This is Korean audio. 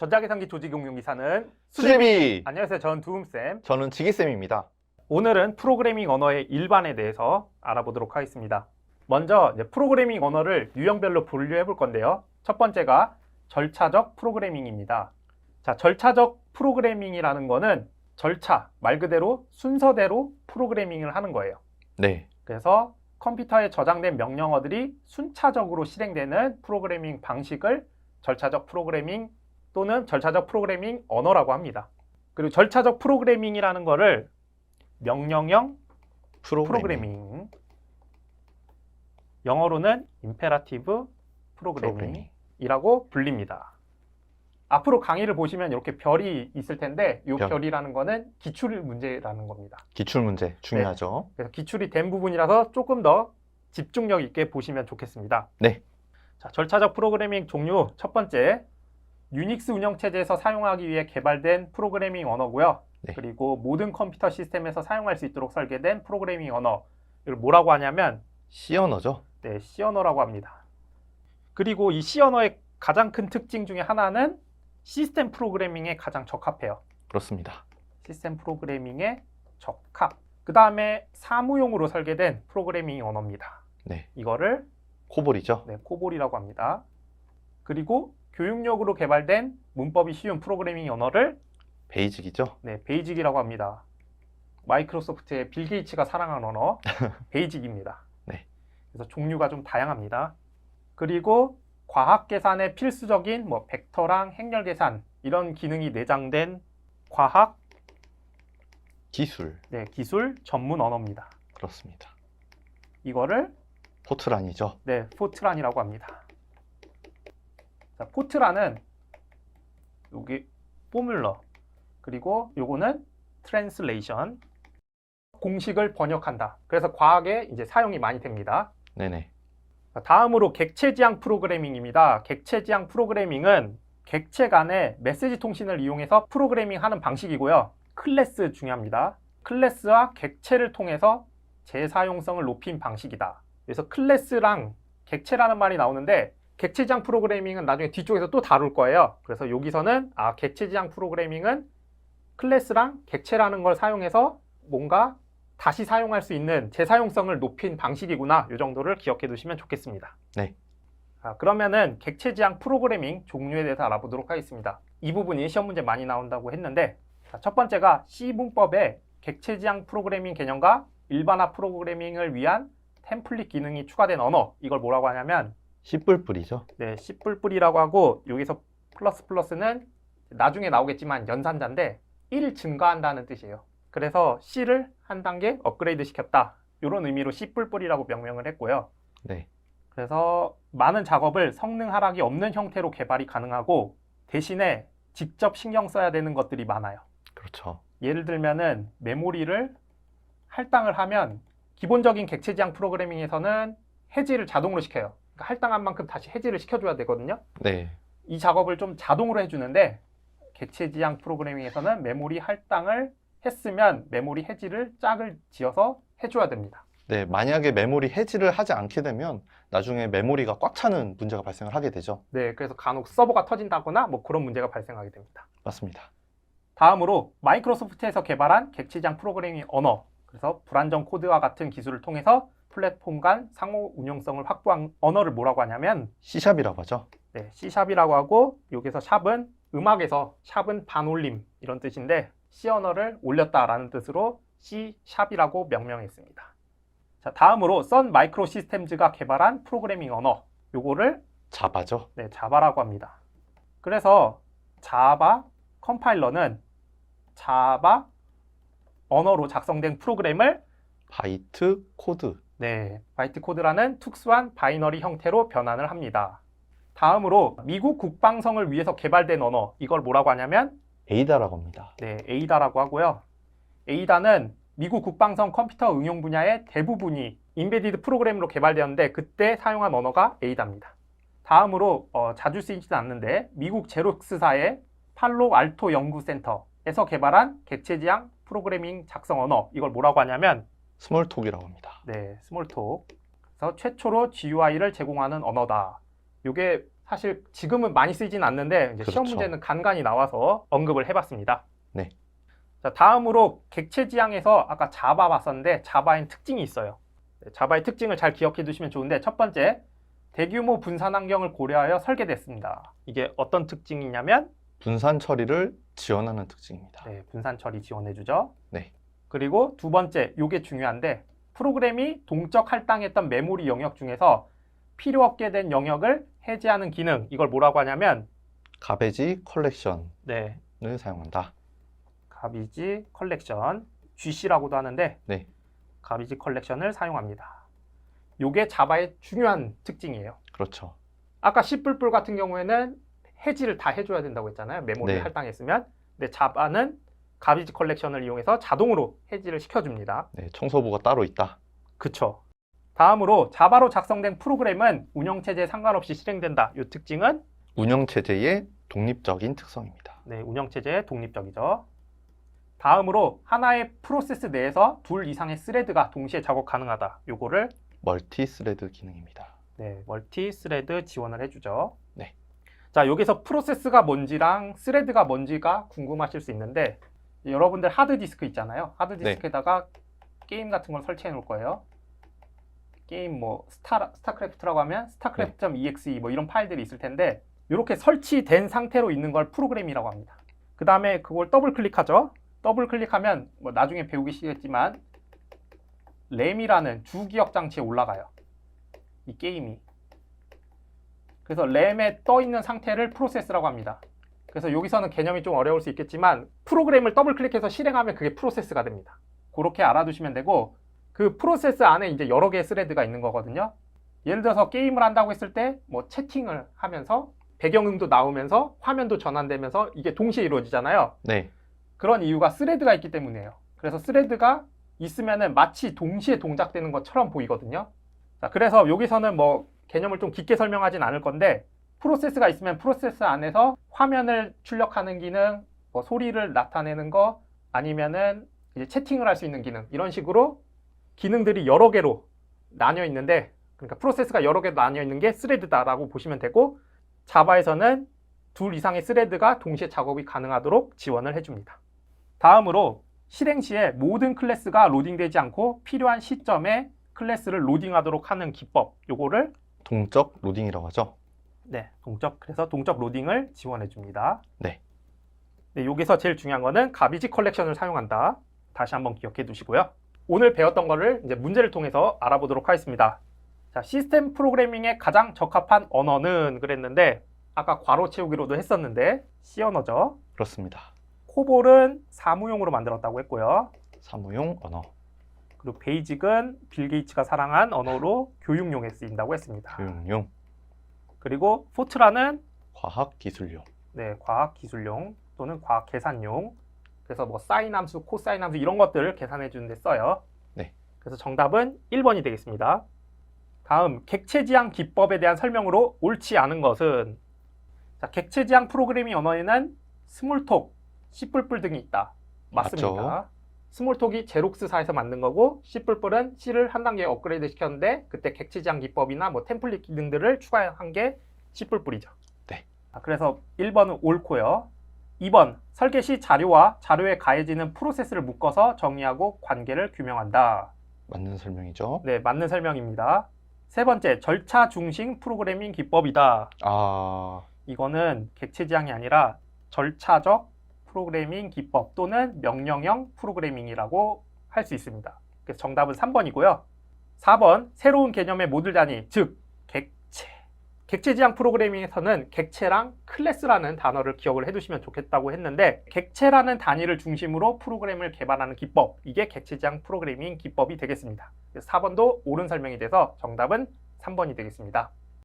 전자계산기 조직응용기사는 수제비! 안녕하세요. 저는 두음쌤. 저는 지기쌤입니다. 오늘은 프로그래밍 언어의 일반에 대해서 알아보도록 하겠습니다. 먼저 이제 프로그래밍 언어를 유형별로 분류해 볼 건데요. 첫 번째가 절차적 프로그래밍입니다. 자, 절차적 프로그래밍이라는 거는 절차, 말 그대로 순서대로 프로그래밍을 하는 거예요. 네. 그래서 컴퓨터에 저장된 명령어들이 순차적으로 실행되는 프로그래밍 방식을 절차적 프로그래밍 또는 절차적 프로그래밍 언어라고 합니다. 그리고 절차적 프로그래밍이라는 거를 명령형 프로그래밍, 영어로는 임페라티브 프로그래밍이라고 불립니다. 앞으로 강의를 보시면 이렇게 별이 있을 텐데 이 별이라는 거는 기출 문제라는 겁니다. 기출 문제 중요하죠. 네. 그래서 기출이 된 부분이라서 조금 더 집중력 있게 보시면 좋겠습니다. 네. 자, 절차적 프로그래밍 종류 첫 번째, 유닉스 운영체제에서 사용하기 위해 개발된 프로그래밍 언어고요. 네. 그리고 모든 컴퓨터 시스템에서 사용할 수 있도록 설계된 프로그래밍 언어. 이걸 뭐라고 하냐면 C 언어죠. 네, C 언어라고 합니다. 그리고 이 C 언어의 가장 큰 특징 중에 하나는 시스템 프로그래밍에 가장 적합해요. 그렇습니다. 시스템 프로그래밍에 적합. 그 다음에 사무용으로 설계된 프로그래밍 언어입니다. 네. 이거를 코볼이죠. 네, 코볼이라고 합니다. 그리고 교육용으로 개발된 문법이 쉬운 프로그래밍 언어를 베이직이죠. 네, 베이직이라고 합니다. 마이크로소프트의 빌 게이츠가 사랑하는 언어 베이직입니다. 네. 그래서 종류가 좀 다양합니다. 그리고 과학 계산에 필수적인 뭐 벡터랑 행렬 계산 이런 기능이 내장된 과학 기술. 네, 기술 전문 언어입니다. 그렇습니다. 이거를 포트란이죠. 네, 포트란이라고 합니다. 자, 포트란은 여기 포뮬러 그리고 요거는 트랜슬레이션 공식을 번역한다. 그래서 과학에 이제 사용이 많이 됩니다. 네네. 다음으로 객체지향 프로그래밍입니다. 객체지향 프로그래밍은 객체 간의 메시지 통신을 이용해서 프로그래밍하는 방식이고요. 클래스 중요합니다. 클래스와 객체를 통해서 재사용성을 높인 방식이다. 그래서 클래스랑 객체라는 말이 나오는데 객체지향 프로그래밍은 나중에 뒤쪽에서 또 다룰 거예요. 그래서 여기서는 객체지향 프로그래밍은 클래스랑 객체라는 걸 사용해서 뭔가 다시 사용할 수 있는 재사용성을 높인 방식이구나. 이 정도를 기억해 두시면 좋겠습니다. 네. 그러면은 객체지향 프로그래밍 종류에 대해서 알아보도록 하겠습니다. 이 부분이 시험 문제 많이 나온다고 했는데 첫 번째가 C 문법에 객체지향 프로그래밍 개념과 일반화 프로그래밍을 위한 템플릿 기능이 추가된 언어. 이걸 뭐라고 하냐면 C++이죠. 네, C++이라고 하고 여기서 플러스는 나중에 나오겠지만 연산자인데 1 증가한다는 뜻이에요. 그래서 C를 한 단계 업그레이드 시켰다. 이런 의미로 C++이라고 명명을 했고요. 네. 그래서 많은 작업을 성능 하락이 없는 형태로 개발이 가능하고 대신에 직접 신경 써야 되는 것들이 많아요. 그렇죠. 예를 들면은 메모리를 할당을 하면 기본적인 객체지향 프로그래밍에서는 해지를 자동으로 시켜요. 그러니까 할당한 만큼 다시 해지를 시켜줘야 되거든요. 네. 이 작업을 좀 자동으로 해주는데 객체지향 프로그래밍에서는 메모리 할당을 했으면 메모리 해지를 짝을 지어서 해줘야 됩니다. 네, 만약에 메모리 해지를 하지 않게 되면 나중에 메모리가 꽉 차는 문제가 발생을 하게 되죠. 네, 그래서 간혹 서버가 터진다거나 뭐 그런 문제가 발생하게 됩니다. 맞습니다. 다음으로 마이크로소프트에서 개발한 객체지향 프로그래밍 언어. 그래서 불안정 코드와 같은 기술을 통해서 플랫폼 간 상호 운용성을 확보한 언어를 뭐라고 하냐면 C샵이라고 하죠. 네, C샵이라고 하고 여기서 샵은 음악에서 샵은 반올림 이런 뜻인데 C 언어를 올렸다라는 뜻으로 C샵이라고 명명했습니다. 자, 다음으로 선 마이크로 시스템즈가 개발한 프로그래밍 언어. 요거를 자바죠. 네, 자바라고 합니다. 그래서 자바 컴파일러는 자바 언어로 작성된 프로그램을 바이트 코드. 네, 바이트 코드라는 특수한 바이너리 형태로 변환을 합니다. 다음으로 미국 국방성을 위해서 개발된 언어. 이걸 뭐라고 하냐면 에이다라고 합니다. 네, 에이다라고 하고요. 에이다는 미국 국방성 컴퓨터 응용 분야의 대부분이 인베디드 프로그램으로 개발되었는데 그때 사용한 언어가 에이다입니다. 다음으로 자주 쓰이지는 않는데 미국 제록스사의 팔로 알토 연구센터에서 개발한 객체지향 프로그래밍 작성 언어. 이걸 뭐라고 하냐면 스몰톡이라고 합니다. 네, 스몰톡. 그래서 최초로 GUI를 제공하는 언어다. 이게 사실 지금은 많이 쓰진 않는데 이제 시험 그렇죠. 문제는 간간히 나와서 언급을 해봤습니다. 네. 자, 다음으로 객체 지향에서 아까 자바 봤었는데 자바엔 특징이 있어요. 네, 자바의 특징을 잘 기억해 두시면 좋은데 첫 번째, 대규모 분산 환경을 고려하여 설계됐습니다. 이게 어떤 특징이냐면 분산 처리를 지원하는 특징입니다. 네, 분산 처리 지원해주죠. 네. 그리고 두 번째, 이게 중요한데 프로그램이 동적 할당했던 메모리 영역 중에서 필요 없게 된 영역을 해제하는 기능, 이걸 뭐라고 하냐면 가베지 컬렉션을 네, 사용한다. 가비지 컬렉션, GC라고도 하는데 네. 가비지 컬렉션을 사용합니다. 이게 자바의 중요한 특징이에요. 그렇죠. 아까 C++ 같은 경우에는 해지를 다 해줘야 된다고 했잖아요. 메모리를 네. 할당했으면. 근데 자바는 가비지 컬렉션을 이용해서 자동으로 해지를 시켜줍니다. 네, 청소부가 따로 있다. 그쵸. 다음으로 자바로 작성된 프로그램은 운영체제에 상관없이 실행된다. 이 특징은 운영체제의 독립적인 특성입니다. 네, 운영체제의 독립적이죠. 다음으로 하나의 프로세스 내에서 둘 이상의 스레드가 동시에 작업 가능하다. 요거를 멀티 스레드 기능입니다. 네, 멀티 스레드 지원을 해주죠. 네. 자, 여기서 프로세스가 뭔지랑 스레드가 뭔지가 궁금하실 수 있는데 여러분들 하드디스크 있잖아요. 하드디스크에다가 게임 같은 걸 설치해 놓을 거예요. 게임 뭐 스타크래프트라고 하면 starcraft.exe 뭐 이런 파일들이 있을 텐데 이렇게 설치된 상태로 있는 걸 프로그램이라고 합니다. 그 다음에 그걸 더블 클릭하죠. 더블 클릭하면 뭐 나중에 배우시겠지만 램이라는 주기억 장치에 올라가요. 이 게임이. 그래서 램에 떠 있는 상태를 프로세스라고 합니다. 그래서 여기서는 개념이 좀 어려울 수 있겠지만 프로그램을 더블 클릭해서 실행하면 그게 프로세스가 됩니다. 그렇게 알아두시면 되고 그 프로세스 안에 이제 여러 개의 스레드가 있는 거거든요. 예를 들어서 게임을 한다고 했을 때 뭐 채팅을 하면서 배경음도 나오면서 화면도 전환되면서 이게 동시에 이루어지잖아요. 네. 그런 이유가 스레드가 있기 때문이에요. 그래서 스레드가 있으면은 마치 동시에 동작되는 것처럼 보이거든요. 자, 그래서 여기서는 뭐 개념을 좀 깊게 설명하진 않을 건데 프로세스가 있으면 프로세스 안에서 화면을 출력하는 기능, 뭐 소리를 나타내는 거 아니면은 이제 채팅을 할 수 있는 기능 이런 식으로 기능들이 여러 개로 나뉘어 있는데 그러니까 프로세스가 여러 개로 나뉘어 있는 게 스레드다라고 보시면 되고 자바에서는 둘 이상의 스레드가 동시에 작업이 가능하도록 지원을 해줍니다. 다음으로 실행 시에 모든 클래스가 로딩되지 않고 필요한 시점에 클래스를 로딩하도록 하는 기법, 요거를 동적 로딩이라고 하죠. 네, 그래서 동적 로딩을 지원해 줍니다. 네. 네, 여기서 제일 중요한 거는 가비지 컬렉션을 사용한다. 다시 한번 기억해 두시고요. 오늘 배웠던 거를 이제 문제를 통해서 알아보도록 하겠습니다. 자, 시스템 프로그래밍에 가장 적합한 언어는 그랬는데 아까 괄호 채우기로도 했었는데 C 언어죠. 그렇습니다. 코볼은 사무용으로 만들었다고 했고요. 사무용 언어, 그리고 베이직은 빌 게이츠가 사랑한 언어로 교육용에 쓰인다고 했습니다. 교육용, 그리고 포트란은 과학 기술용. 네, 과학 기술용 또는 과학 계산용. 그래서 뭐 사인 함수, 코사인 함수 이런 것들을 계산해 주는 데 써요. 네. 그래서 정답은 1번이 되겠습니다. 다음, 객체 지향 기법에 대한 설명으로 옳지 않은 것은 자, 객체 지향 프로그래밍 언어에는 스몰톡, C++ 등이 있다. 맞습니다. 맞죠. 스몰톡이 제록스사에서 만든 거고 C++은 C를 한 단계 업그레이드 시켰는데 그때 객체 지향 기법이나 뭐 템플릿 기능들을 추가한 게 C++이죠. 네. 그래서 1번은 옳고요. 2번, 설계 시 자료와 자료에 가해지는 프로세스를 묶어서 정의하고 관계를 규명한다. 맞는 설명이죠. 네, 맞는 설명입니다. 세 번째, 절차 중심 프로그래밍 기법이다. 이거는 객체 지향이 아니라 절차적 프로그래밍 기법 또는 명령형 프로그래밍이라고 할 수 있습니다. 그래서 정답은 3번이고요. 4번, 새로운 개념의 모듈 단위, 즉 객체. 객체 지향 프로그래밍에서는 객체랑 클래스라는 단어를 기억을 해두시면 좋겠다고 했는데 객체라는 단위를 중심으로 프로그램을 개발하는 기법, 이게 객체 지향 프로그래밍 기법이 되겠습니다. 그래서 4번도 옳은 설명이 돼서 정답은 3번이 되겠습니다.